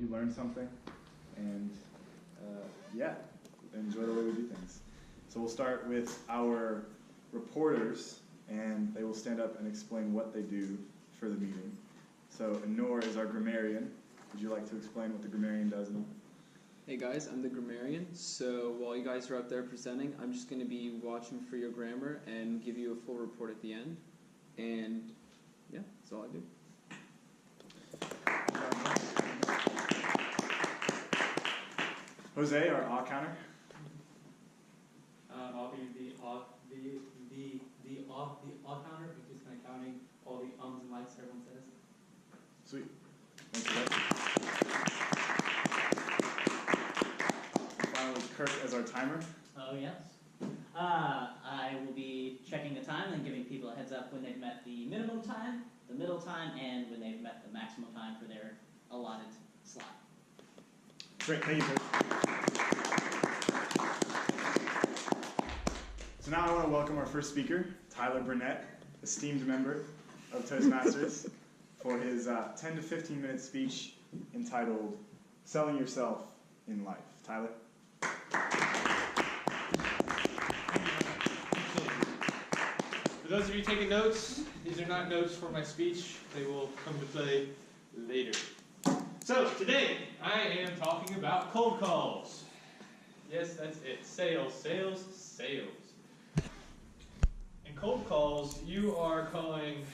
you learned something, and yeah, enjoy the way we do things. So we'll start with our reporters, and they will stand up and explain what they do for the meeting. So Noor is our grammarian. Would you like to explain what the grammarian does, Noor? Hey guys, I'm the grammarian. So while you guys are out there presenting, I'm just going to be watching for your grammar and give you a full report at the end. And yeah, that's all I do. Jose, our odd counter. I'll be the odd counter, which is kind of counting all the ums and likes everyone says. Sweet. Thank you. And finally, Kirk as our timer. Oh, yes. I will be checking the time and giving people a heads up when they've met the minimum time, the middle time, and when they've met the maximum time for their allotted slot. Great, thank you, Kirk. So now I want to welcome our first speaker, Tyler Burnette, esteemed member of Toastmasters, for his 10 to 15 minute speech entitled Selling Yourself in Life. Tyler? For those of you taking notes, these are not notes for my speech. They will come to play later. So today, I am talking about cold calls. Yes, that's it. Sales, sales, sales. In cold calls, you are calling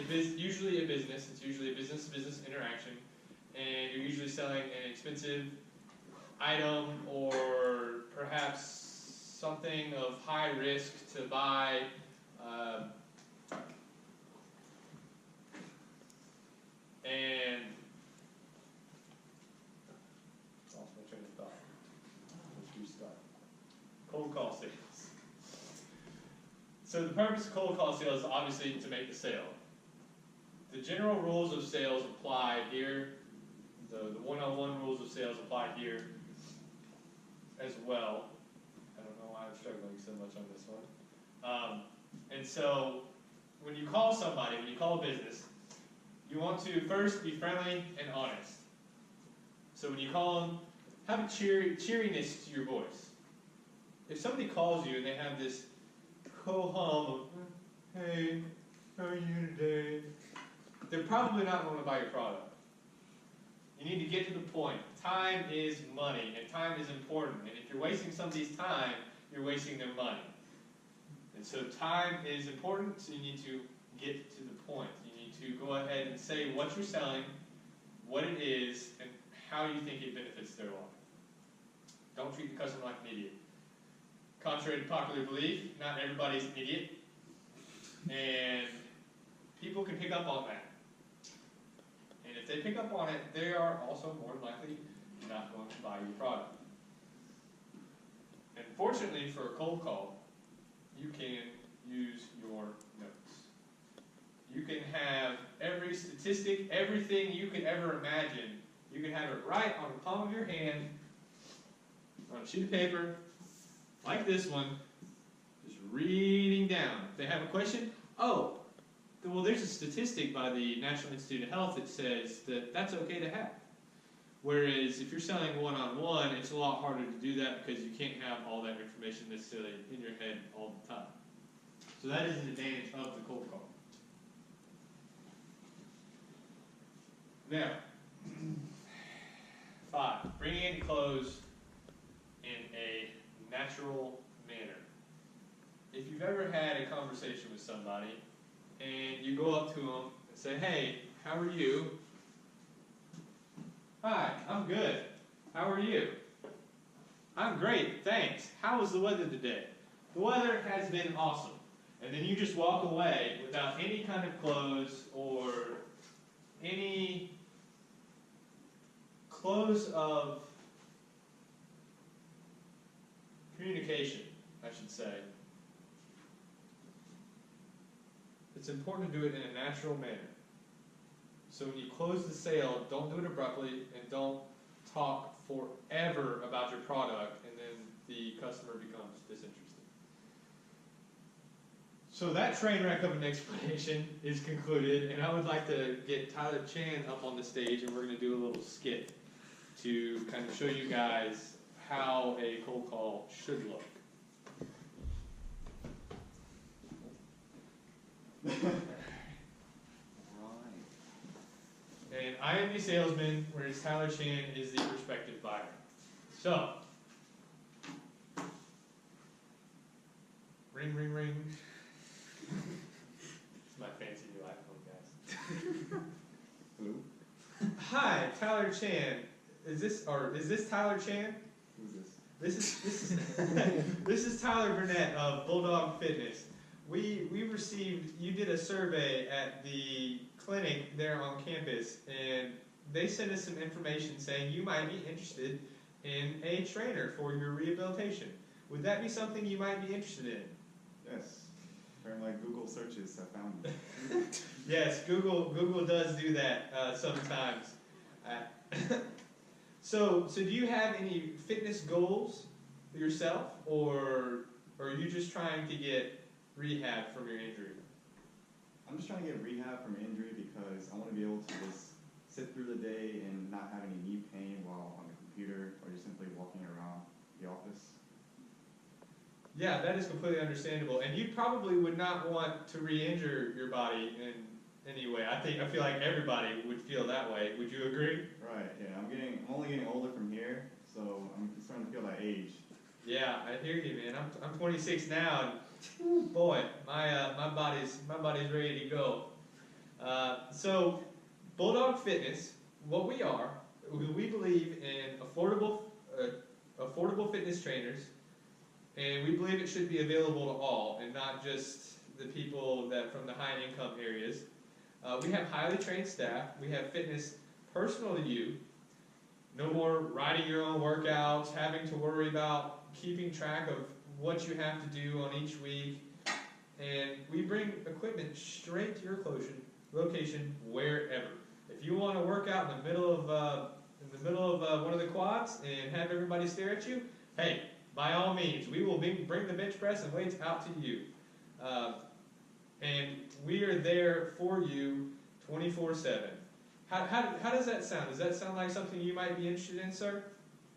usually a business. It's usually a business-to-business interaction, and you're usually selling an expensive item or perhaps something of high risk to buy. And lost my train of thought. Let's restart. Cold call sales. So the purpose of cold call sales is obviously to make the sale. The general rules of sales apply here. The one-on-one rules of sales apply here as well. I don't know why I'm struggling so much on this one. And so when you call somebody, when you call a business, you want to first be friendly and honest. So when you call them, have a cheeriness to your voice. If somebody calls you and they have this ho-hum of, hey, how are you today? They're probably not going to buy your product. You need to get to the point. Time is money, and time is important. And if you're wasting somebody's time, you're wasting their money. And so time is important, so you need to get to the point. You need to go ahead and say what you're selling, what it is, and how you think it benefits their life. Don't treat the customer like an idiot. Contrary to popular belief, not everybody's an idiot. And people can pick up on that. And if they pick up on it, they are also more than likely not going to buy your product. And fortunately for a cold call, you can use your notes. You can have every statistic, everything you could ever imagine. You can have it right on the palm of your hand, on a sheet of paper, like this one, just reading down. If they have a question, oh, well, there's a statistic by the National Institute of Health that says that that's okay to have. Whereas if you're selling one-on-one, it's a lot harder to do that because you can't have all that information necessarily in your head all the time. So that is an advantage of the cold call. Now, 5, bring in close in a natural manner. If you've ever had a conversation with somebody and you go up to them and say, hey, how are you? Hi, I'm good. How are you? I'm great, thanks. How was the weather today? The weather has been awesome. And then you just walk away without any kind of close or any close of communication, I should say. It's important to do it in a natural manner. So when you close the sale, don't do it abruptly and don't talk forever about your product and then the customer becomes disinterested. So that train wreck of an explanation is concluded, and I would like to get Tyler Jian up on the stage and we're going to do a little skit. to kind of show you guys how a cold call should look. And I am the salesman, whereas Tyler Chan is the prospective buyer. So, ring, ring, ring. It's my fancy new iPhone, guys. Hello? Hi, Tyler Chan. Is this Tyler Chan? Who's this? This is Tyler Burnette of Bulldog Fitness. We received, you did a survey at the clinic there on campus, and they sent us some information saying you might be interested in a trainer for your rehabilitation. Would that be something you might be interested in? Yes. Apparently Google searches have found me. Yes, Google does do that sometimes. So do you have any fitness goals yourself, or are you just trying to get rehab from your injury? I'm just trying to get rehab from injury because I want to be able to just sit through the day and not have any knee pain while on the computer or just simply walking around the office. Yeah, that is completely understandable, and you probably would not want to re-injure your body in any way. I feel like everybody would feel that way. Would you agree? Right. Yeah. I'm only getting older from here, so I'm starting to feel that age. Yeah, I hear you, man. I'm 26 now, and boy, my body's ready to go. So, Bulldog Fitness, what we are, we believe in affordable fitness trainers, and we believe it should be available to all, and not just the people that from the high income areas. We have highly trained staff. We have fitness personal to you. No more writing your own workouts, having to worry about keeping track of what you have to do on each week. And we bring equipment straight to your location wherever. If you want to work out in the middle of one of the quads and have everybody stare at you, hey, by all means, we will bring the bench press and weights out to you. And we are there for you 24/7. How does that sound? Does that sound like something you might be interested in, sir?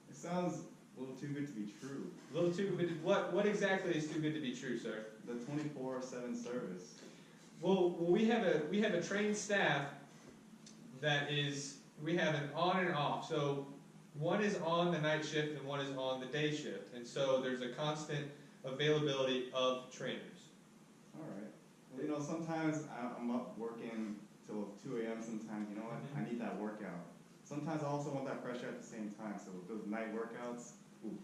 It sounds a little too good to be true. A little too good. What exactly is too good to be true, sir? The 24/7 service. Well, we have a trained staff that is, we have an on and off. So one is on the night shift and one is on the day shift, and so there's a constant availability of trainers. All right. Well, sometimes I'm up working till 2 a.m. Sometimes, you know what? I need that workout. Sometimes I also want that pressure at the same time. So those night workouts, ooh,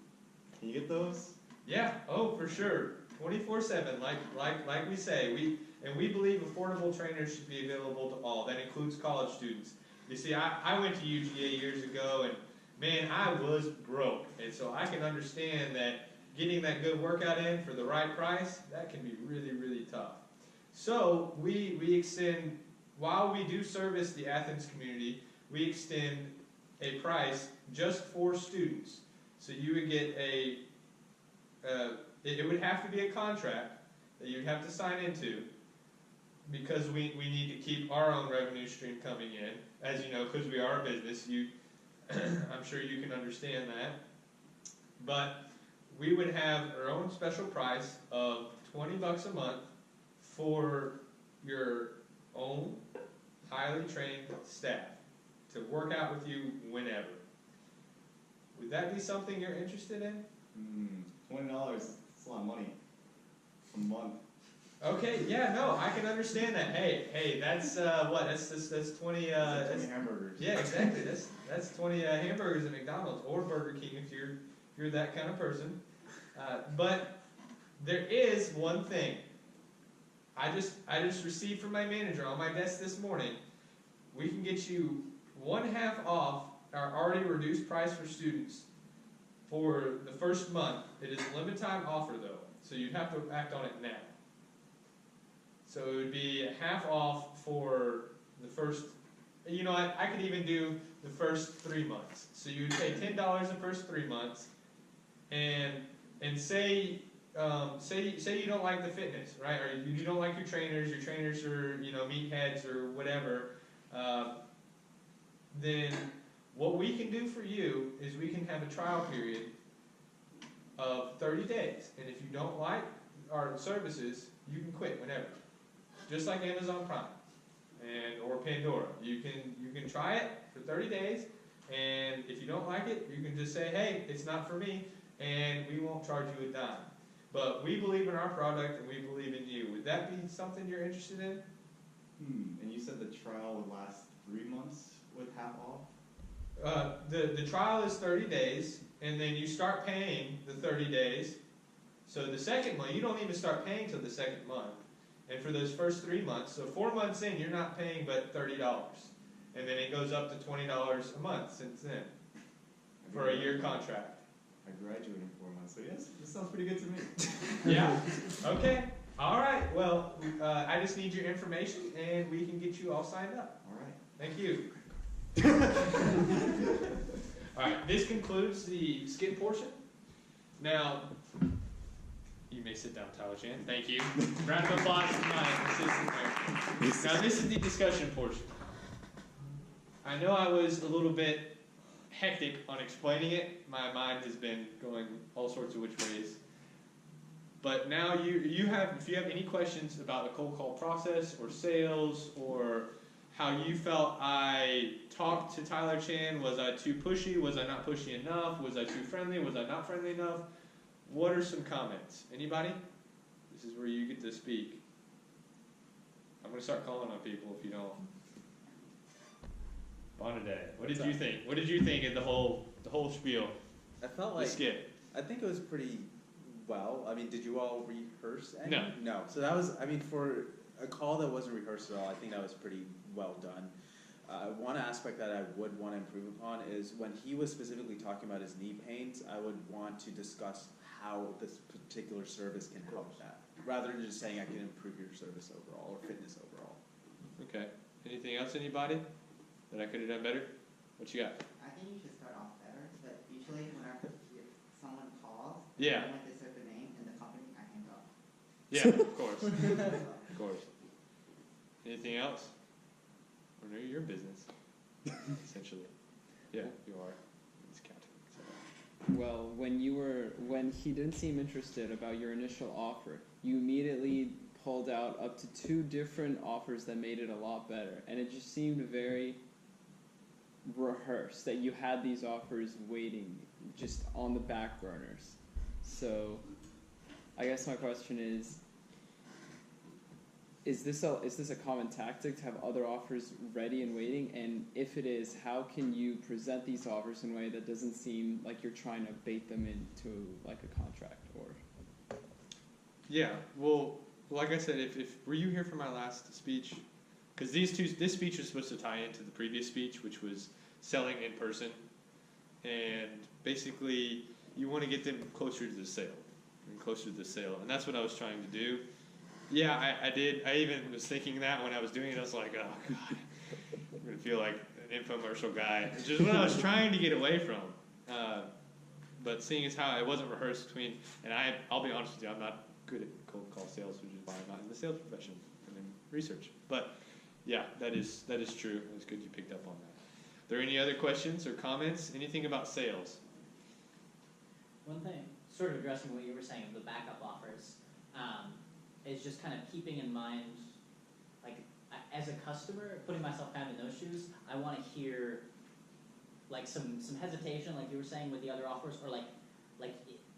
can you get those? Yeah. Oh, for sure. 24/7. Like we say, we believe affordable trainers should be available to all. That includes college students. You see, I went to UGA years ago, and man, I was broke, and so I can understand that getting that good workout in for the right price, that can be really, really tough. So we extend, while we do service the Athens community, we extend a price just for students. So you would get it would have to be a contract that you'd have to sign into, because we need to keep our own revenue stream coming in. As you know, because we are a business, I'm sure you can understand that. But we would have our own special price of $20 a month for your own highly trained staff to work out with you whenever. Would that be something you're interested in? $20, that's a lot of money a month. Okay, yeah, no, I can understand that. Hey, that's what? That's 20. That's 20 hamburgers. Yeah, exactly. That's 20 hamburgers at McDonald's or Burger King if you're that kind of person. But there is one thing. I just received from my manager on my desk this morning. We can get you 1/2 off our already reduced price for students for the first month. It is a limited time offer though, so you'd have to act on it now. So it would be 1/2 off for the first, I could even do the first 3 months. So you would pay $10 the first 3 months, and say you don't like the fitness, right? Or you don't like your trainers are, meatheads or whatever, then What we can do for you is we can have a trial period of 30 days. And if you don't like our services, you can quit whenever. Just like Amazon Prime or Pandora. You can try it for 30 days, and if you don't like it, you can just say, hey, it's not for me, and we won't charge you a dime. But we believe in our product, and we believe in you. Would that be something you're interested in? And you said the trial would last 3 months with half off? The trial is 30 days, and then you start paying the 30 days. So the second month, you don't even start paying till the second month. And for those first 3 months, so 4 months in, you're not paying but $30. And then it goes up to $20 a month since then for a year contract. I graduated in 4 months, so yes, this sounds pretty good to me. Yeah. Okay. All right. Well, I just need your information, and we can get you all signed up. All right. Thank you. All right. This concludes the skit portion. Now, you may sit down, Tyler Chan. Thank you. Round of applause to my assistant there. Now, this is the discussion portion. I know I was a little bit hectic on explaining it. My mind has been going all sorts of which ways. But now if you have any questions about the cold call process or sales or how you felt I talked to Tyler Chan, was I too pushy? Was I not pushy enough? Was I too friendly? Was I not friendly enough? What are some comments? Anybody? This is where you get to speak. I'm going to start calling on people if you don't. Bonnadette, what did you think? What did you think of the whole spiel? I felt The like skit. I think it was pretty well. I mean, did you all rehearse any? No. No. So that was, I mean, for a call that wasn't rehearsed at all, I think that was pretty well done. One aspect that I would want to improve upon is when he was specifically talking about his knee pains, I would want to discuss how this particular service can help that, rather than just saying I can improve your service overall or fitness overall. Okay. Anything else, anybody? That I could have done better? What you got? I think you should start off better, but usually whenever someone calls, Yeah. when they say the name and the company, I hang up. Yeah, of course. Of course. Anything else? Or no, your business, essentially. Yeah, you are. It's counting. Well, when he didn't seem interested about your initial offer, you immediately pulled out up to 2 different offers that made it a lot better, and it just seemed very rehearsed that you had these offers waiting just on the back burners. So I guess my question is this a common tactic to have other offers ready and waiting? And if it is, how can you present these offers in a way that doesn't seem like you're trying to bait them into like a contract? Or Yeah, well, like I said, if were you here for my last speech? Because this speech was supposed to tie into the previous speech, which was selling in person, and basically you want to get them closer to the sale, and that's what I was trying to do. Yeah, I did. I even was thinking that when I was doing it. I was like, oh god, I'm gonna feel like an infomercial guy. It's just what I was trying to get away from. But seeing as how it wasn't rehearsed between, and I'll be honest with you, I'm not good at cold call sales, which is why I'm not in the sales profession. I'm in research. But yeah, that is true. It's good you picked up on that. Are there any other questions or comments? Anything about sales? One thing, sort of addressing what you were saying of the backup offers, is just kind of keeping in mind, like, as a customer, putting myself kind of in those shoes, I want to hear, like, some hesitation, like you were saying with the other offers, or like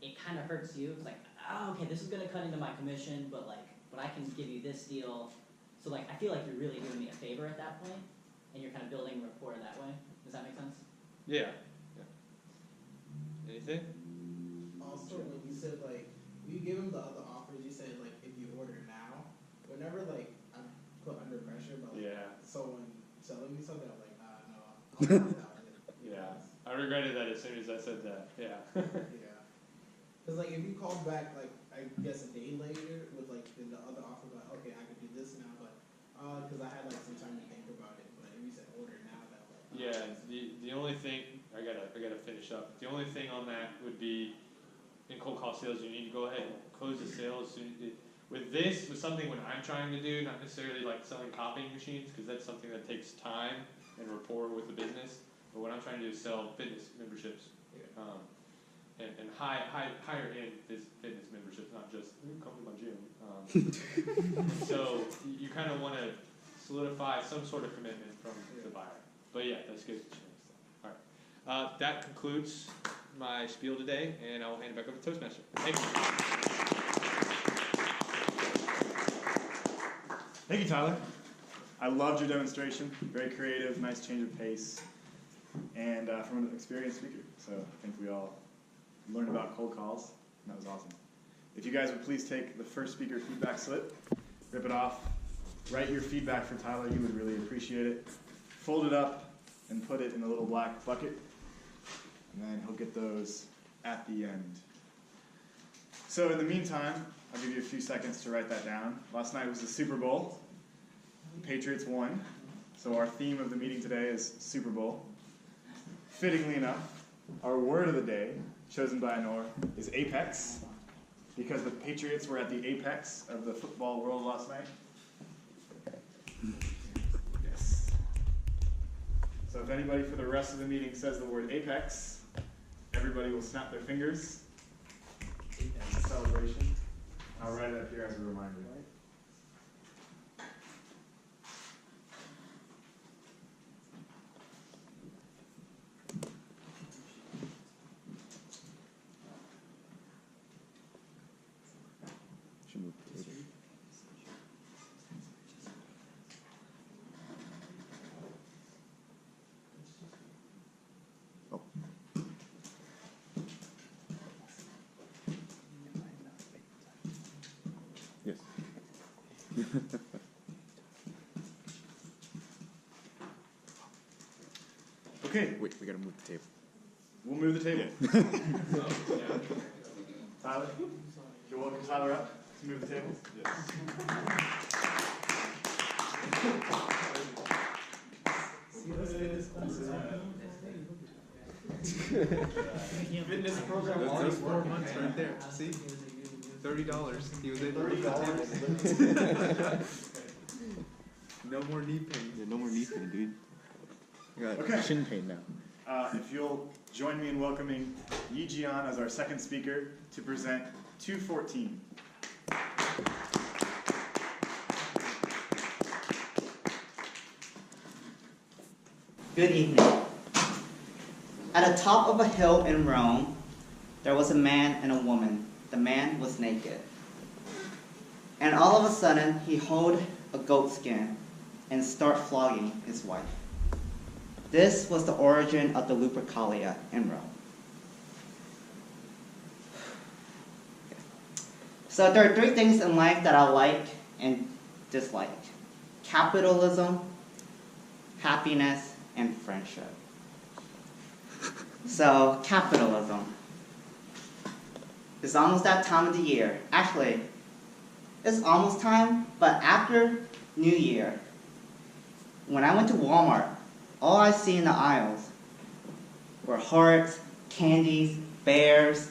it kind of hurts you. It's like, oh, okay, this is going to cut into my commission, but I can give you this deal. So, like, I feel like you're really doing me a favor at that point, and you're kind of building rapport that way. Does that make sense? Yeah. Anything? Also, when you said, like, you gave him the other offers, you said, like, if you order now, whenever, like, I'm put under pressure by, like, someone selling me something, I'm like, no, I'll find out. Yeah. I regretted that as soon as I said that. Yeah. Yeah. Because, like, if you called back, like, I guess a day later with, like, the other offer, like, okay, I could do this now, but, because I had, like, some time to think about it, but if you said order now, that was like, Yeah, the only thing, I gotta finish up. The only thing on that would be, in cold call sales, you need to go ahead and close the sales. With something what I'm trying to do, not necessarily like selling copying machines, because that's something that takes time and rapport with the business. But what I'm trying to do is sell fitness memberships, and higher end fitness memberships, not just come to my gym. So you kind of want to solidify some sort of commitment from the buyer. But yeah, that's good. All right, that concludes my spiel today, and I will hand it back over to Toastmaster. Thank you. Thank you, Tyler. I loved your demonstration. Very creative, nice change of pace, and from an experienced speaker. So I think we all learned about cold calls, and that was awesome. If you guys would please take the first speaker feedback slip, rip it off, write your feedback for Tyler. You would really appreciate it. Fold it up and put it in a little black bucket, and then he'll get those at the end. So in the meantime, I'll give you a few seconds to write that down. Last night was the Super Bowl. The Patriots won. So our theme of the meeting today is Super Bowl. Fittingly enough, our word of the day, chosen by Anor, is apex, because the Patriots were at the apex of the football world last night. Yes. So if anybody for the rest of the meeting says the word apex, everybody will snap their fingers. It's a celebration. I'll write it up here as a reminder. Okay. Wait, we gotta move the table. We'll move the table. Tyler, you're welcome Tyler up to move the table. Yes. Fitness program. Those 4 months right there. See? $30. He was able to move the table. No more knee pain. Yeah, no more knee pain, dude. I got Okay. shin pain now. If you'll join me in welcoming Jian as our second speaker to present 214. Good evening. At the top of a hill in Rome, there was a man and a woman. The man was naked. And all of a sudden, he held a goat skin and started flogging his wife. This was the origin of the Lupercalia in Rome. So there are 3 things in life that I like and dislike: capitalism, happiness, and friendship. So, capitalism. It's almost that time of the year. Actually, it's almost time, but after New Year, when I went to Walmart, all I see in the aisles were hearts, candies, bears,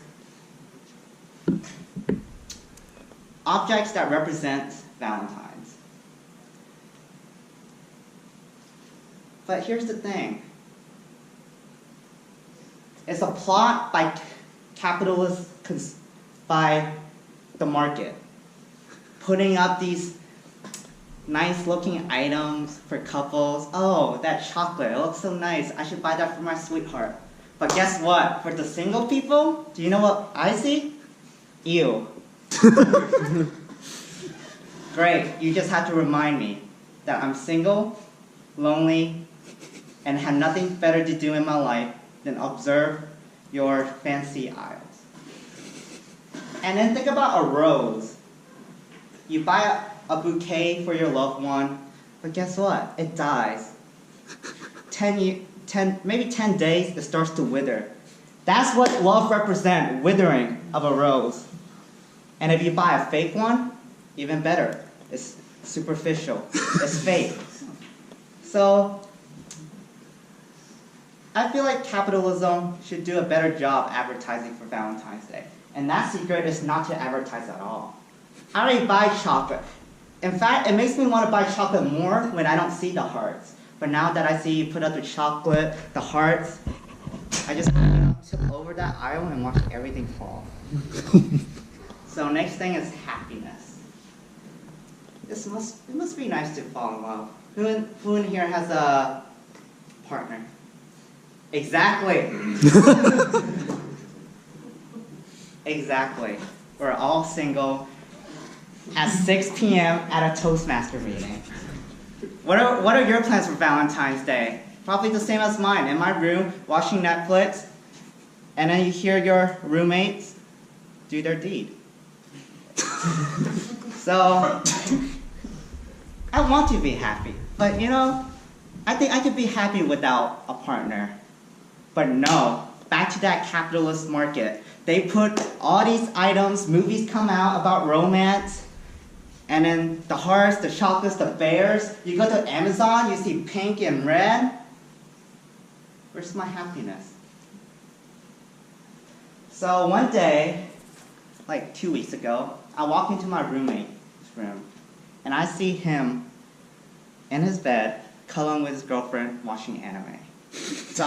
objects that represent Valentine's. But here's the thing. It's a plot by capitalists, by the market, putting up these nice looking items for couples. Oh, that chocolate, it looks so nice. I should buy that for my sweetheart. But guess what? For the single people, do you know what I see? Ew. Great, you just have to remind me that I'm single, lonely, and have nothing better to do in my life than observe your fancy aisles. And then think about a rose. You buy a bouquet for your loved one, but guess what? It dies. Maybe 10 days, it starts to wither. That's what love represents, withering of a rose. And if you buy a fake one, even better. It's superficial. It's fake. So, I feel like capitalism should do a better job advertising for Valentine's Day. And that secret is not to advertise at all. I already buy chocolate. In fact, it makes me want to buy chocolate more when I don't see the hearts. But now that I see you put up the chocolate, the hearts, I just tip over that aisle and watch everything fall. So next thing is happiness. It must be nice to fall in love. Who in here has a partner? Exactly. Exactly. We're all single at 6 p.m. at a Toastmaster meeting. What are your plans for Valentine's Day? Probably the same as mine. In my room, watching Netflix, and then you hear your roommates do their deed. So, I want to be happy. But you know, I think I could be happy without a partner. But no, back to that capitalist market. They put all these items, movies come out about romance, and then the hearts, the chocolates, the bears. You go to Amazon, you see pink and red. Where's my happiness? So one day, like 2 weeks ago, I walk into my roommate's room, and I see him in his bed, cuddling with his girlfriend, watching anime. So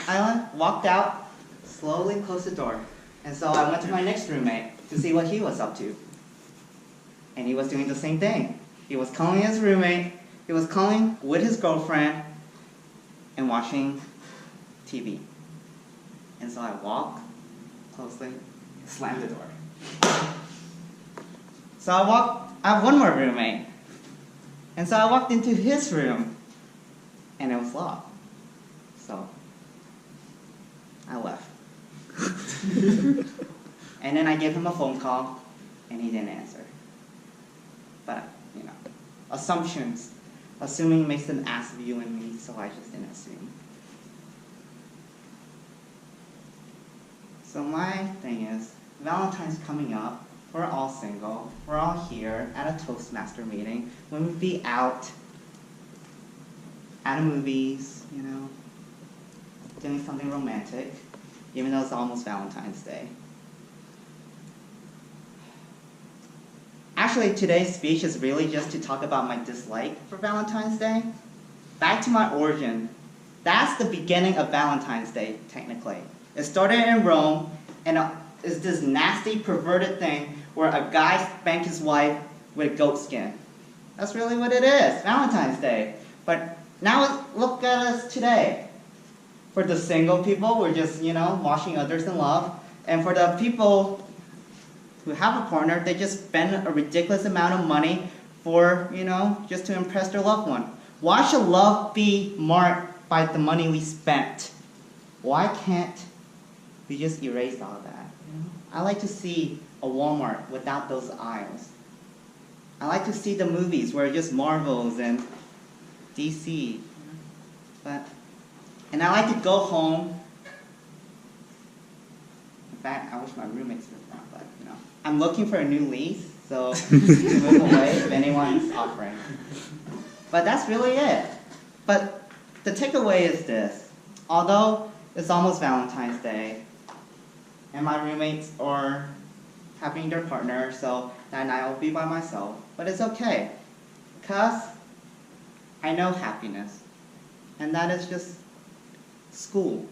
I walked out, slowly closed the door, and so I went to my next roommate to see what he was up to. And he was doing the same thing. He was calling his roommate, he was calling with his girlfriend, and watching TV. And so I walk closely, slam the door. So I have one more roommate. And so I walked into his room, and it was locked. So I left. And then I gave him a phone call, and he didn't answer. But, you know, assumptions. Assuming makes an ass of you and me, so I just didn't assume. So my thing is, Valentine's coming up. We're all single. We're all here at a Toastmaster meeting. When we be out at the movies, you know, doing something romantic, even though it's almost Valentine's Day. Actually, today's speech is really just to talk about my dislike for Valentine's Day. Back to my origin. That's the beginning of Valentine's Day, technically. It started in Rome, and it's this nasty, perverted thing where a guy spanked his wife with goat skin. That's really what it is, Valentine's Day. But now look at us today. For the single people, we're just, you know, washing others in love. And for the people who have a partner, they just spend a ridiculous amount of money for, you know, just to impress their loved one. Why should love be marked by the money we spent? Why can't we just erase all that? You know? I like to see a Walmart without those aisles. I like to see the movies where it's just Marvels and DC. And I like to go home. In fact, I wish my roommates were around, but you know, I'm looking for a new lease, so move away if anyone's offering. But that's really it. But the takeaway is this. Although it's almost Valentine's Day, and my roommates are having their partner, so that night I'll be by myself. But it's okay, because I know happiness. And that is just school.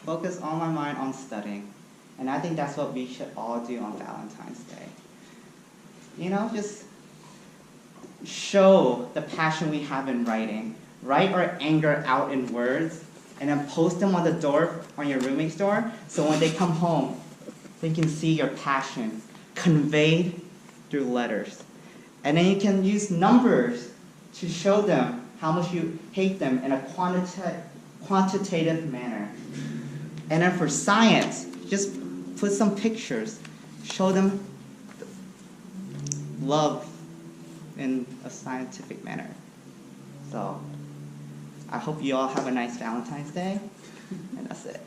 Focus all my mind on studying. And I think that's what we should all do on Valentine's Day. You know, just show the passion we have in writing. Write our anger out in words, and then post them on the door, on your roommate's door, so when they come home, they can see your passion conveyed through letters. And then you can use numbers to show them how much you hate them in a quantitative manner. And then for science, just put some pictures. Show them love in a scientific manner. So I hope you all have a nice Valentine's Day, and that's it.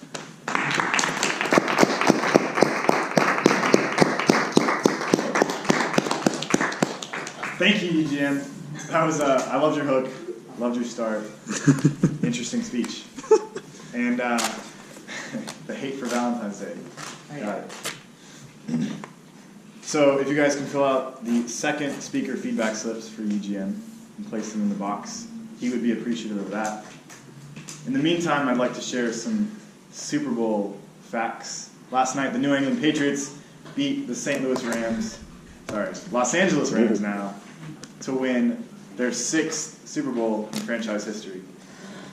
Thank you, Jian. That was I loved your hook, loved your start. Interesting speech. And the hate for Valentine's Day. Got it. So if you guys can fill out the second speaker feedback slips for UGM and place them in the box he would be appreciative of that. In the meantime, I'd like to share some Super Bowl facts. Last night, the New England Patriots beat the Los Angeles Rams now, to win their 6th Super Bowl in franchise history.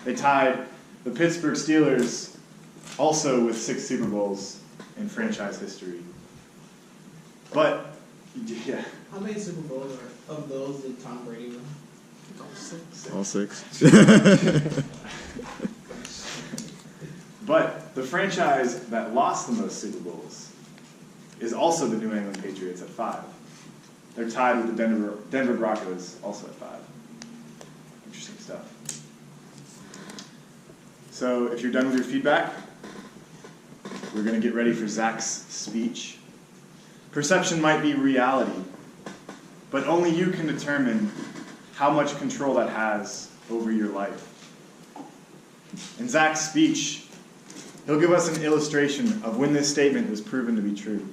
They tied the Pittsburgh Steelers also with 6 Super Bowls in franchise history. But, yeah. How many Super Bowls of those did Tom Brady win? All 6. But the franchise that lost the most Super Bowls is also the New England Patriots at 5. They're tied with the Denver Broncos, also at 5. Interesting stuff. So if you're done with your feedback, we're going to get ready for Zack's speech. Perception might be reality, but only you can determine how much control that has over your life. In Zack's speech, he'll give us an illustration of when this statement was proven to be true.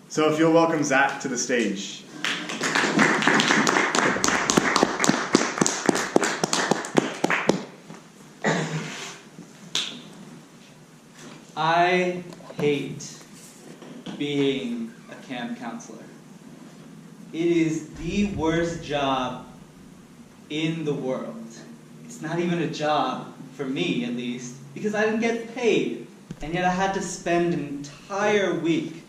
So if you'll welcome Zack to the stage. I hate being a camp counselor. It is the worst job in the world. It's not even a job, for me at least, because I didn't get paid, and yet I had to spend an entire week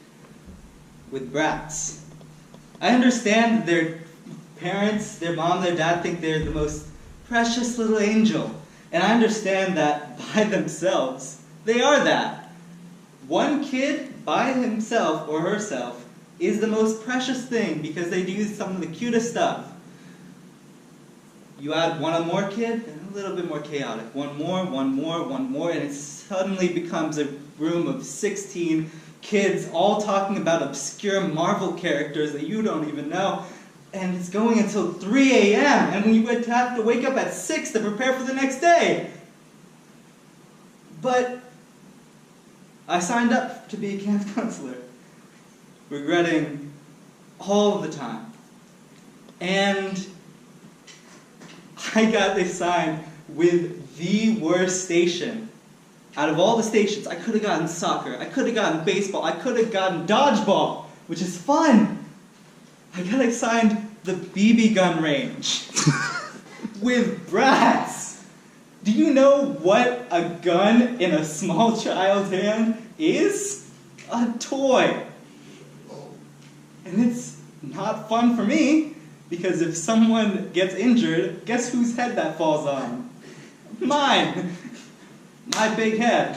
with brats. I understand their parents, their mom, their dad think they're the most precious little angel, and I understand that by themselves, they are that. One kid by himself or herself is the most precious thing because they do some of the cutest stuff. You add one more kid, and a little bit more chaotic. One more, and it suddenly becomes a room of 16 kids all talking about obscure Marvel characters that you don't even know. And it's going until 3 a.m. and you would have to wake up at 6 to prepare for the next day. But I signed up to be a camp counselor, regretting all the time. And I got assigned with the worst station. Out of all the stations, I could have gotten soccer, I could have gotten baseball, I could have gotten dodgeball, which is fun. I got assigned the BB gun range with brats. Do you know what a gun in a small child's hand is? A toy. And it's not fun for me, because if someone gets injured, guess whose head that falls on? Mine. My big head.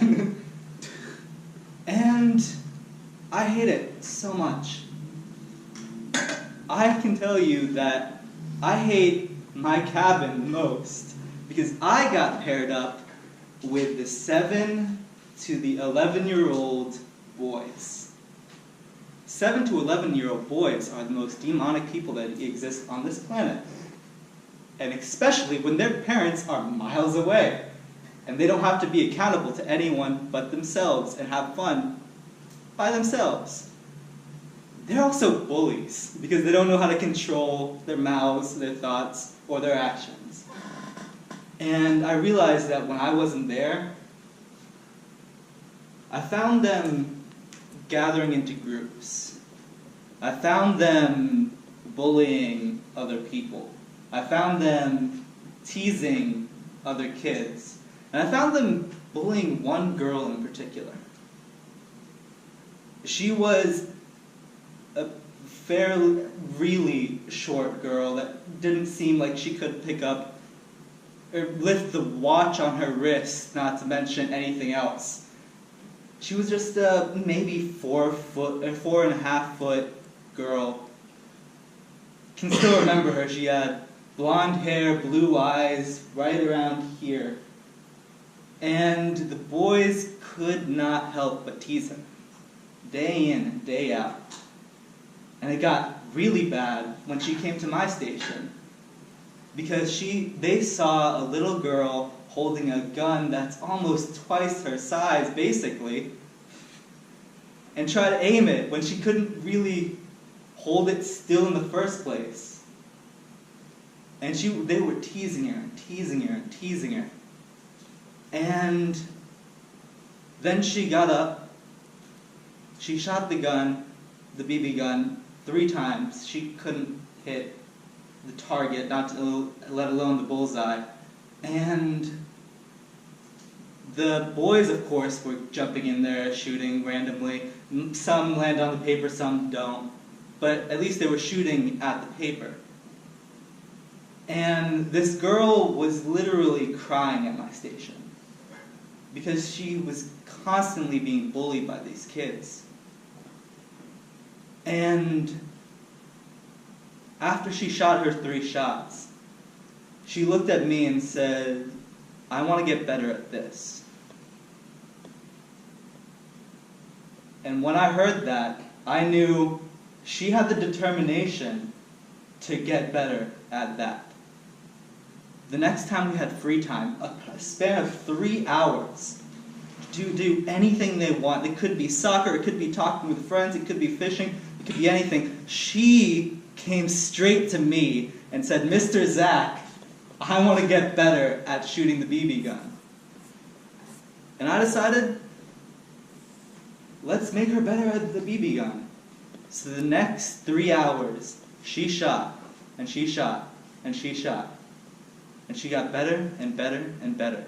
And I hate it so much. I can tell you that I hate my cabin the most, because I got paired up with the 7 to the 11-year-old boys. 7 to 11-year-old boys are the most demonic people that exist on this planet. And especially when their parents are miles away, and they don't have to be accountable to anyone but themselves and have fun by themselves. They're also bullies, because they don't know how to control their mouths, their thoughts, or their actions. And I realized that when I wasn't there, I found them gathering into groups. I found them bullying other people. I found them teasing other kids. And I found them bullying one girl in particular. She was a fairly, really short girl that didn't seem like she could pick up or lift the watch on her wrist, not to mention anything else. She was just a maybe 4.5 foot girl. Can still remember her. She had blonde hair, blue eyes, right around here. And the boys could not help but tease her, day in and day out. And it got really bad when she came to my station, because they saw a little girl holding a gun that's almost twice her size, basically, and try to aim it when she couldn't really hold it still in the first place. And they were teasing her and teasing her and teasing her. And then she got up, she shot the gun, the BB gun, 3 times. She couldn't hit the target, let alone the bullseye. And the boys, of course, were jumping in there, shooting randomly. Some land on the paper, some don't. But at least they were shooting at the paper. And this girl was literally crying at my station because she was constantly being bullied by these kids. And after she shot her 3 shots, she looked at me and said, "I want to get better at this." And when I heard that, I knew she had the determination to get better at that. The next time we had free time, a span of 3 hours, to do anything they want. It could be soccer, it could be talking with friends, it could be fishing, it could be anything. She came straight to me and said, "Mr. Zack, I want to get better at shooting the BB gun." And I decided, let's make her better at the BB gun. So the next 3 hours, she shot, and she shot, and she shot. And she got better and better and better.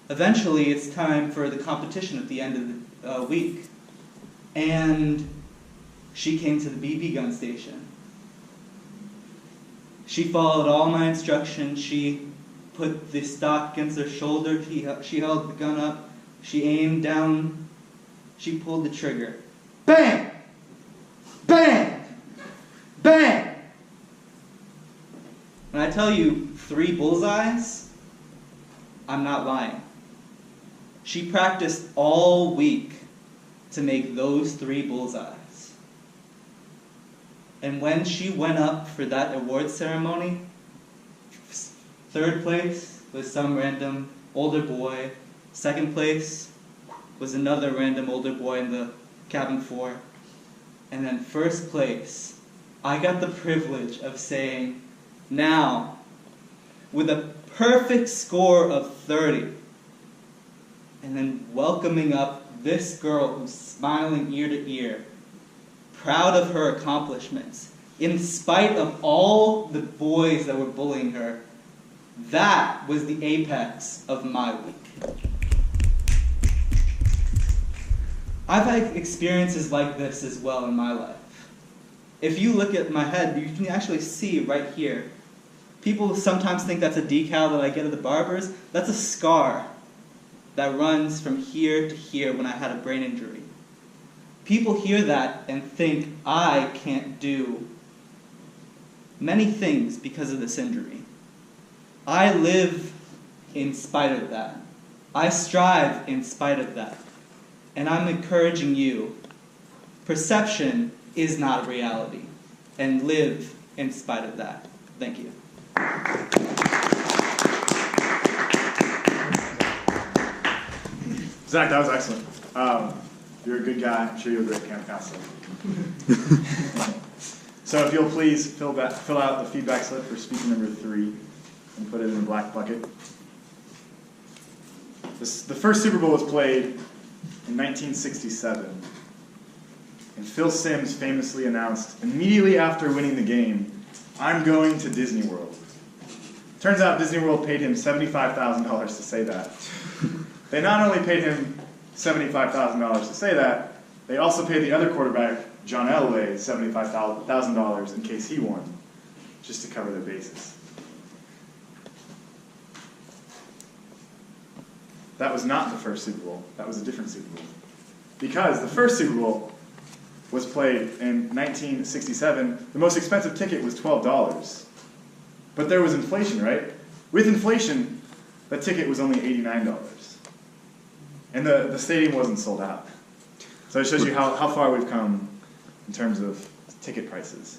Eventually, it's time for the competition at the end of the week. And she came to the BB gun station. She followed all my instructions. She put the stock against her shoulder. She held the gun up. She aimed down. She pulled the trigger. Bang! Bang! Bang! When I tell you 3 bullseyes, I'm not lying. She practiced all week to make those 3 bullseyes. And when she went up for that award ceremony, 3rd place was some random older boy. 2nd place was another random older boy in the cabin 4. And then 1st place, I got the privilege of saying, "Now, with a perfect score of 30, and then welcoming up this girl who's smiling ear to ear, proud of her accomplishments, in spite of all the boys that were bullying her, that was the apex of my week." I've had experiences like this as well in my life. If you look at my head, you can actually see right here. People sometimes think that's a decal that I get at the barber's. That's a scar that runs from here to here when I had a brain injury. People hear that and think I can't do many things because of this injury. I live in spite of that. I strive in spite of that. And I'm encouraging you, perception is not reality, and live in spite of that. Thank you. Zach, that was excellent. You're a good guy. I'm sure you're a great camp counselor. So if you'll please fill out the feedback slip for speaker number 3 and put it in the black bucket. The first Super Bowl was played in 1967. And Phil Simms famously announced immediately after winning the game, "I'm going to Disney World." Turns out Disney World paid him $75,000 to say that. They not only paid him $75,000 to say that, they also paid the other quarterback, John Elway, $75,000 in case he won, just to cover their bases. That was not the first Super Bowl. That was a different Super Bowl. Because the first Super Bowl was played in 1967. The most expensive ticket was $12. But there was inflation, right? With inflation, the ticket was only $89. And the stadium wasn't sold out. So it shows you how far we've come in terms of ticket prices.